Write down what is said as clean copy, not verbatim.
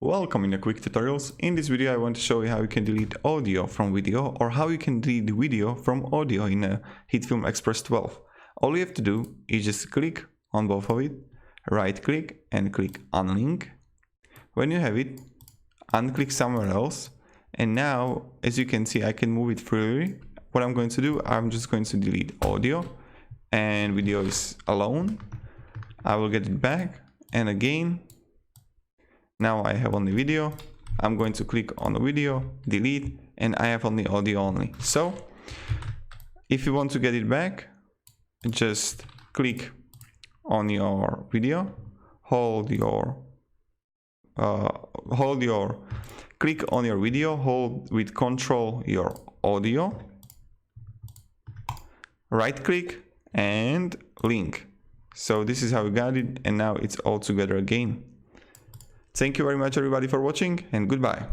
Welcome in a quick tutorials. In this video I want to show you how you can delete audio from video or how you can delete video from audio in a Hitfilm Express 12. All you have to do is just click on both of it, right click and click unlink. When you have it, unclick somewhere else, and now as you can see I can move it freely. What I'm going to do, I'm just going to delete audio and video is alone. I will get it back and again. Now I have only video. I'm going to click on the video, delete, and I have only audio only. So if you want to get it back, just click on your video, click on your video, hold with Control your audio, right click and link. So this is how we got it, and now it's all together again. Thank you very much everybody for watching, and goodbye.